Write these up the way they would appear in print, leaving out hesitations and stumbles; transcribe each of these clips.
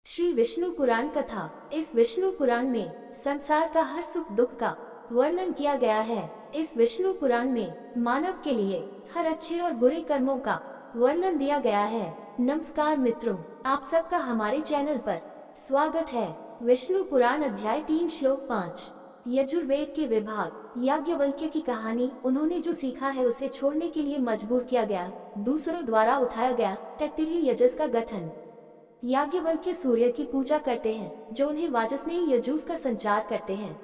श्री विष्णु पुराण कथा। इस विष्णु पुराण में संसार का हर सुख दुख का वर्णन किया गया है। इस विष्णु पुराण में मानव के लिए हर अच्छे और बुरे कर्मों का वर्णन दिया गया है। नमस्कार मित्रों, आप सबका हमारे चैनल पर स्वागत है। विष्णु पुराण अध्याय 3 श्लोक 5। यजुर्वेद के विभाग याज्ञवल्क्य की कहानी। उन्होंने जो सीखा है उसे छोड़ने के लिए मजबूर किया गया, दूसरों द्वारा उठाया गया तैत्तिरीय यजस का गठन। याज्ञवल्क्य सूर्य की पूजा करते हैं जो उन्हें वाजस्नेयी यजुस का संचार करते हैं।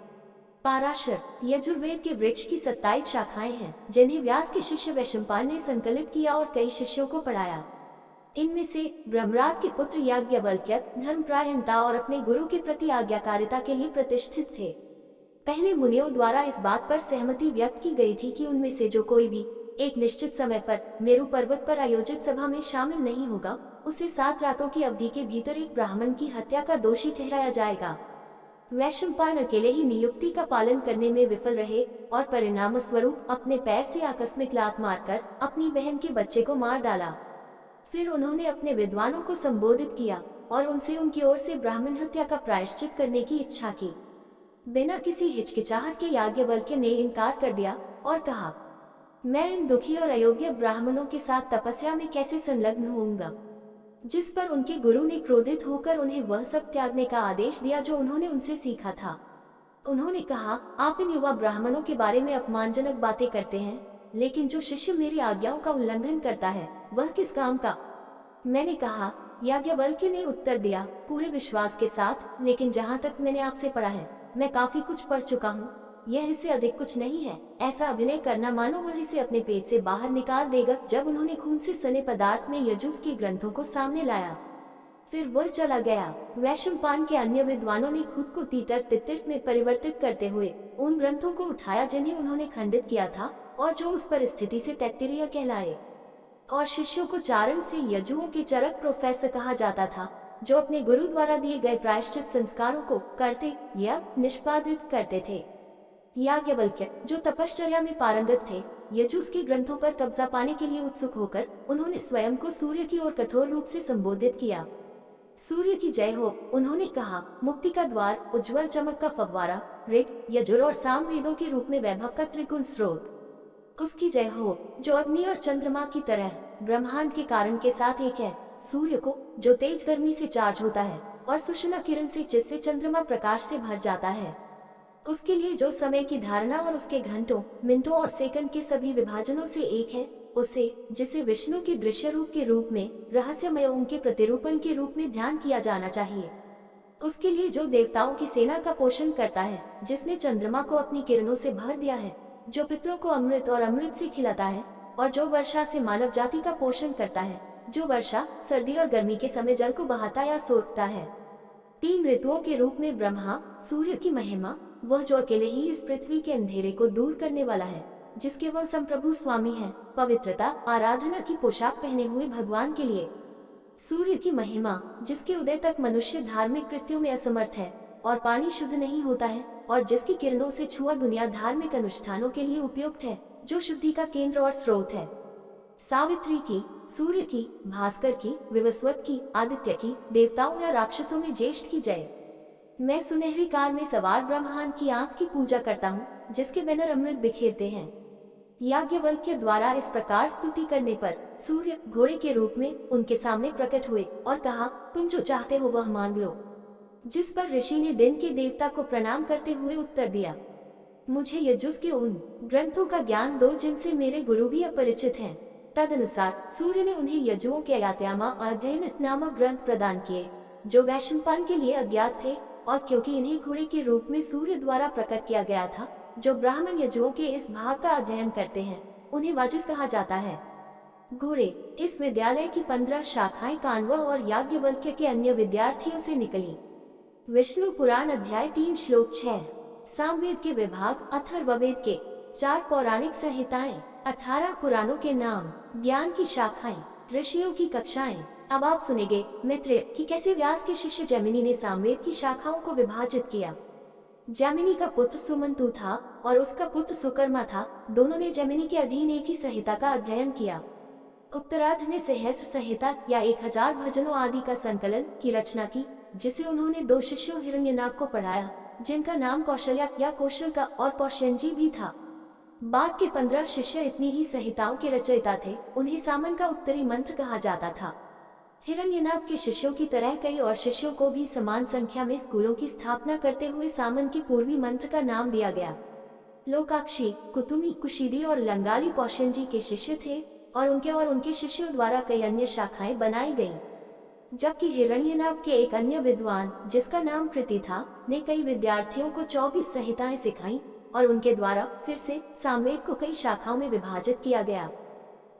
पाराशर यजुर्वेद के वृक्ष की 27 शाखाएं हैं जिन्हें व्यास के शिष्य वैशंपायन ने संकलित किया और कई शिष्यों को पढ़ाया। इनमें से ब्रह्मराज के पुत्र याज्ञवल्क्य धर्मपरायणता और अपने गुरु के प्रति आज्ञाकारिता के लिए प्रतिष्ठित थे। पहले मुनियों द्वारा इस बात पर सहमति व्यक्त की गई थी कि उनमें से जो कोई भी एक निश्चित समय पर मेरु पर्वत पर आयोजित सभा में शामिल नहीं होगा, उसे 7 रातों की अवधि के भीतर एक ब्राह्मण की हत्या का दोषी ठहराया जाएगा। वैशंपायन अकेले ही नियुक्ति का पालन करने में विफल रहे और परिणाम स्वरूप अपने पैर से आकस्मिक लात मारकर अपनी बहन के बच्चे को मार डाला। फिर उन्होंने अपने विद्वानों को संबोधित किया और उनसे उनकी ओर से ब्राह्मण हत्या का प्रायश्चित करने की इच्छा की। बिना किसी हिचकिचाहट के याज्ञवल्क्य ने इनकार कर दिया और कहा, मैं इन दुखी और अयोग्य ब्राह्मणों के साथ तपस्या में कैसे संलग्न होऊंगा। जिस पर उनके गुरु ने क्रोधित होकर उन्हें वह सब त्यागने का आदेश दिया जो उन्होंने उनसे सीखा था। उन्होंने कहा, आप इन युवा ब्राह्मणों के बारे में अपमानजनक बातें करते हैं, लेकिन जो शिष्य मेरी आज्ञाओं का उल्लंघन करता है वह किस काम का। मैंने कहा, याज्ञवल्क्य ने उत्तर दिया, पूरे विश्वास के साथ, लेकिन जहाँ तक मैंने आपसे पढ़ा है मैं काफी कुछ पढ़ चुका हूँ, यह इससे अधिक कुछ नहीं है। ऐसा अभिनय करना मानो वह इसे अपने पेट से बाहर निकाल देगा। जब उन्होंने खून से सने पदार्थ में यजुस के ग्रंथों को सामने लाया, फिर वह चला गया। वैशंपायन के अन्य विद्वानों ने खुद को तीतर तित्तिर में परिवर्तित करते हुए उन ग्रंथों को उठाया जिन्हें उन्होंने खंडित किया था और जो उस परिस्थिति से तैत्तिरीय कहलाए, और शिष्यों को चारण से यजुओं के चरक प्रोफेसर कहा जाता था, जो अपने गुरु द्वारा दिए गए प्रायश्चित संस्कारों को करते या निष्पादित करते थे। याज्ञवल्क्य जो तपश्चर्या में पारंगत थे, यजुस के ग्रंथों पर कब्जा पाने के लिए उत्सुक होकर उन्होंने स्वयं को सूर्य की ओर कठोर रूप से संबोधित किया। सूर्य की जय हो, उन्होंने कहा, मुक्ति का द्वार, उज्जवल चमक का फव्वारा, ऋग, यजुर और साम वेदों के रूप में वैभव का त्रिगुण स्रोत, उसकी जय हो जो अग्नि और चंद्रमा की तरह ब्रह्मांड के कारण के साथ एक है। सूर्य को जो तेज गर्मी से चार्ज होता है और सुषमा किरण से, जिससे चंद्रमा प्रकाश से भर जाता है, उसके लिए जो समय की धारणा और उसके घंटों, मिनटों और सेकंड के सभी विभाजनों से एक है, उसे जिसे विष्णु के दृश्य रूप के रूप में, रहस्यमय उनके प्रतिरूपण के रूप में ध्यान किया जाना चाहिए। उसके लिए जो देवताओं की सेना का पोषण करता है, जिसने चंद्रमा को अपनी किरणों से भर दिया है, जो पितरों को अमृत और अमृत से खिलाता है, और जो वर्षा से मानव जाति का पोषण करता है, जो वर्षा, सर्दी और गर्मी के समय जल को बहाता या सोखता है। 3 ऋतुओं के रूप में ब्रह्मा, सूर्य की महिमा, वह जो अकेले ही इस पृथ्वी के अंधेरे को दूर करने वाला है, जिसके वह संप्रभु स्वामी है। पवित्रता, आराधना की पोशाक पहने हुए भगवान के लिए सूर्य की महिमा, जिसके उदय तक मनुष्य धार्मिक कृत्यों में असमर्थ है और पानी शुद्ध नहीं होता है, और जिसकी किरणों से छुआ दुनिया धार्मिक अनुष्ठानों के लिए उपयुक्त है, जो शुद्धि का केंद्र और स्रोत है। सावित्री की, सूर्य की, भास्कर की, विवस्वत की, आदित्य की, देवताओं या राक्षसों में ज्येष्ठ की जय। मैं सुनहरी कार में सवार ब्रह्मांड की आंख की पूजा करता हूँ, जिसके बैनर अमृत बिखेरते हैं। याज्ञवल्क्य द्वारा इस प्रकार स्तुति करने पर सूर्य घोड़े के रूप में उनके सामने प्रकट हुए और कहा, तुम जो चाहते हो वह मांग लो। जिस पर ऋषि ने दिन के देवता को प्रणाम करते हुए उत्तर दिया, मुझे यजुस के उन ग्रंथों का ज्ञान दो जिनसे मेरे गुरु भी अपरिचित हैं। तदनुसार सूर्य ने उन्हें यजुओं के यात्यामा अध्ययन नामक ग्रंथ प्रदान किए, जो वैशंपायन के लिए अज्ञात थे, और क्योंकि इन्हें घोड़े के रूप में सूर्य द्वारा प्रकट किया गया था, जो ब्राह्मण यजुओं के इस भाग का अध्ययन करते हैं, उन्हें वाजिस कहा जाता है। घोड़े इस विद्यालय की 15 शाखाएं काण्व और याज्ञवल्क्य के अन्य विद्यार्थियों से निकली। विष्णु पुराण अध्याय 3 श्लोक 6। सामवेद के विभाग, अथर्ववेद के 4 पौराणिक संहिताएं, 18 पुराणों के नाम, ज्ञान की शाखाएं, ऋषियों की कक्षाएं। अब आप सुनेंगे मित्र कि कैसे व्यास के शिष्य जैमिनी ने सामवेद की शाखाओं को विभाजित किया। जैमिनी का पुत्र सुमंतु था और उसका पुत्र सुकर्मा था। दोनों ने जैमिनी के अधीन एक ही संहिता का अध्ययन किया। उत्तरार्ध ने सहस्र संहिता या 1000 भजनों आदि का संकलन की रचना की जिसे उन्होंने 2 शिष्यों हिरण्यनाभ को पढ़ाया, जिनका नाम कौशल्या या कौशल का और पौष्यंजी भी था। बाद के 15 शिष्य इतनी ही संहिताओं के रचयिता थे, उन्हें सामन का उत्तरी मंत्र कहा जाता था। हिरण्यनाभ के शिष्यों की तरह कई और शिष्यों को भी समान संख्या में स्कूलों की स्थापना करते हुए सामन के पूर्वी मंत्र का नाम दिया गया। लोकाक्षी, कुतुमी, कुशीदी और लंगाली पौष्यंजी के शिष्य थे और उनके शिष्यों द्वारा कई अन्य शाखाएं बनाई गईं। जबकि हिरण्यनाभ के एक अन्य विद्वान, जिसका नाम कृति था, ने कई विद्यार्थियों को 24 संहिताएं सिखाईं और उनके द्वारा फिर से सामवेद को कई शाखाओं में विभाजित किया गया।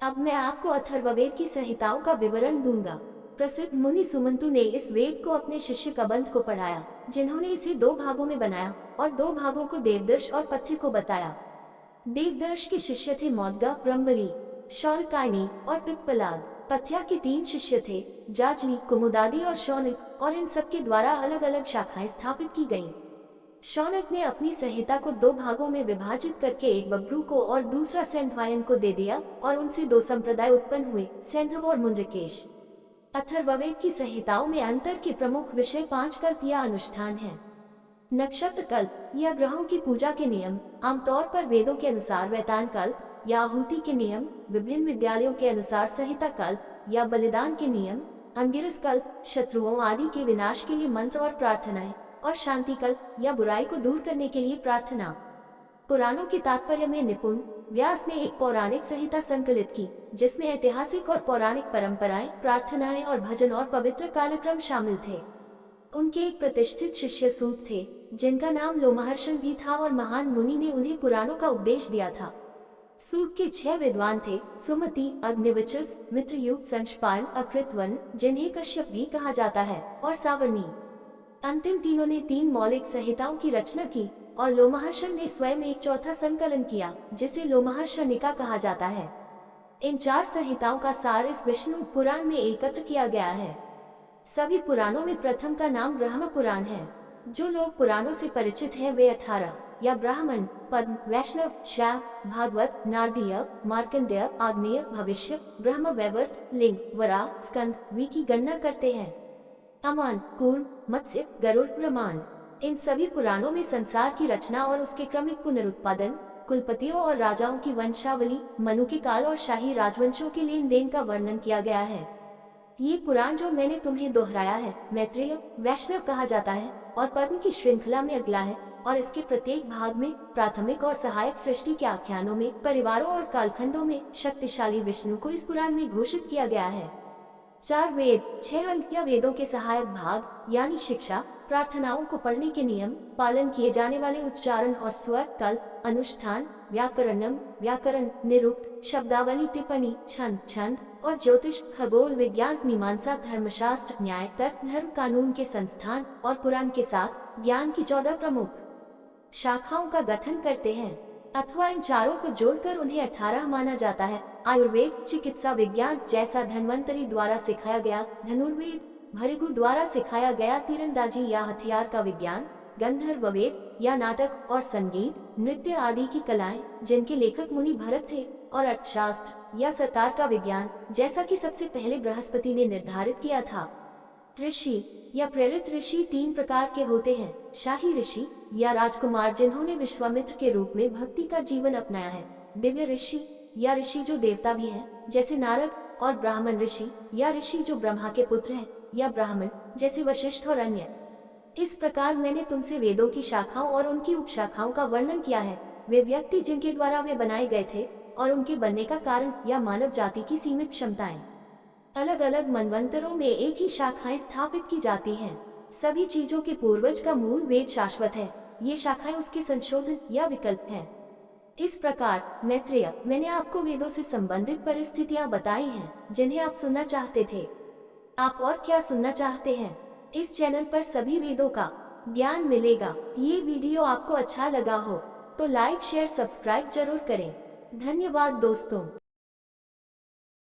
अब मैं आपको अथर्ववेद की संहिताओं का विवरण दूंगा। प्रसिद्ध मुनि सुमंतु ने इस वेद को अपने शिष्य कबंध को पढ़ाया, जिन्होंने इसे 2 भागों में बनाया और 2 भागों को देवदर्श और पथ्य को बताया। देवदर्श के शिष्य थे मौद्गा, ब्रह्मबली, शौनकायनी और पिप्पलाद। पथ्या के 3 शिष्य थे, जाजनी, कुमुदादी और शौनक, और इन सबके द्वारा अलग अलग शाखाएं स्थापित की गईं। शौनक ने अपनी संहिता को 2 भागों में विभाजित करके एक बब्रू को और दूसरा सेंधवायन को दे दिया और उनसे 2 संप्रदाय उत्पन्न हुए, सेंधव और मुंडकेश। अथर्ववेद की संहिताओं में अंतर के प्रमुख विषय 5 कल्प या अनुष्ठान हैं। नक्षत्र कल्प या ग्रहों की पूजा के नियम, आमतौर पर वेदों के अनुसार वैतान कल्प या आहुति के नियम, विभिन्न विद्यालयों के अनुसार संहिता कल्प या बलिदान के नियम, अंगिरस कल्प, शत्रुओं आदि के विनाश के लिए मंत्र और प्रार्थनाएं, और शांति कल्प या बुराई को दूर करने के लिए प्रार्थना। पुराणों के तात्पर्य में निपुण व्यास ने एक पौराणिक संहिता संकलित की, जिसमें ऐतिहासिक और पौराणिक परंपराएं, प्रार्थनाएं और भजन और पवित्र कालक्रम शामिल थे। उनके एक प्रतिष्ठित शिष्य सूत थे, जिनका नाम लोमहर्षण भी था, और महान मुनि ने उन्हें पुराणों का उपदेश दिया था। सूत के 6 विद्वान थे, सुमति, अग्निवचस, मित्रयुक्त, संशपाल, अकृतवन, जिन्हें कश्यप भी कहा जाता है, और सावर्णी। अंतिम तीनों ने 3 मौलिक संहिताओं की रचना की और लोमहर्षण ने स्वयं एक चौथा संकलन किया, जिसे लोमहर्षणिका कहा जाता है। इन 4 संहिताओं का सार इस विष्णु पुराण में एकत्र किया गया है। सभी पुराणों में प्रथम का नाम ब्रह्म पुराण है। जो लोग पुराणों से परिचित हैं वे 18 या ब्राह्मण, पद्म, वैष्णव, शैव, भागवत, नारदीय, मार्कंडेय, आग्नेय, भविष्य, ब्रह्म वैवर्त, लिंग, वराह, स्कंद, वी की गणना करते हैं। अमान, कूर्म, मत्स्य, गरुड़, ब्रह्मांड, इन सभी पुराणों में संसार की रचना और उसके क्रमिक पुनरुत्पादन, कुलपतियों और राजाओं की वंशावली, मनु के काल और शाही राजवंशों के लेन देन का वर्णन किया गया है। ये पुराण जो मैंने तुम्हें दोहराया है, मैत्रेय, वैष्णव कहा जाता है और पद्म की श्रृंखला में अगला है, और इसके प्रत्येक भाग में प्राथमिक और सहायक सृष्टि के आख्यानों में, परिवारों और कालखंडों में शक्तिशाली विष्णु को इस पुराण में घोषित किया गया है। 4 वेद, 6 अंग या वेदों के सहायक भाग यानी शिक्षा, प्रार्थनाओं को पढ़ने के नियम, पालन किए जाने वाले उच्चारण और स्वर, कल्प, अनुष्ठान, व्याकरणम, व्याकरण, निरुक्त, शब्दावली, टिप्पणी, छंद और ज्योतिष, खगोल विज्ञान, मीमांसा, धर्मशास्त्र, न्याय, तर्क, धर्म कानून के संस्थान और पुराण के साथ ज्ञान की 14 प्रमुख शाखाओं का गठन करते हैं, अथवा इन चारों को जोड़कर उन्हें 18 माना जाता है। आयुर्वेद, चिकित्सा विज्ञान जैसा धन्वंतरी द्वारा सिखाया गया, धनुर्वेद, भृगु द्वारा सिखाया गया तीरंदाजी या हथियार का विज्ञान, गंधर्व वेद या नाटक और संगीत, नृत्य आदि की कलाएं, जिनके लेखक मुनि भरत थे, और अर्थशास्त्र या सरकार का विज्ञान, जैसा कि सबसे पहले बृहस्पति ने निर्धारित किया था। ऋषि या प्रेरित ऋषि 3 प्रकार के होते हैं, शाही ऋषि या राजकुमार जिन्होंने विश्वामित्र के रूप में भक्ति का जीवन अपनाया है, दिव्य ऋषि या ऋषि जो देवता भी हैं, जैसे नारद, और ब्राह्मण ऋषि या ऋषि जो ब्रह्मा के पुत्र हैं, या ब्राह्मण जैसे वशिष्ठ और अन्य। इस प्रकार मैंने तुमसे वेदों की शाखाओं और उनकी उपशाखाओं का वर्णन किया है, वे व्यक्ति जिनके द्वारा वे बनाए गए थे और उनके बनने का कारण या मानव जाति की सीमित क्षमताएं। अलग अलग मनवंतरों में एक ही शाखाएं स्थापित की जाती हैं। सभी चीजों के पूर्वज का मूल वेद शाश्वत है, ये शाखाएं उसके संशोधन या विकल्प हैं। इस प्रकार मैत्रेय, मैंने आपको वेदों से संबंधित परिस्थितियां बताई हैं जिन्हें आप सुनना चाहते थे। आप और क्या सुनना चाहते हैं? इस चैनल पर सभी वेदों का ज्ञान मिलेगा। ये वीडियो आपको अच्छा लगा हो तो लाइक, शेयर, सब्सक्राइब जरूर करें। धन्यवाद दोस्तों।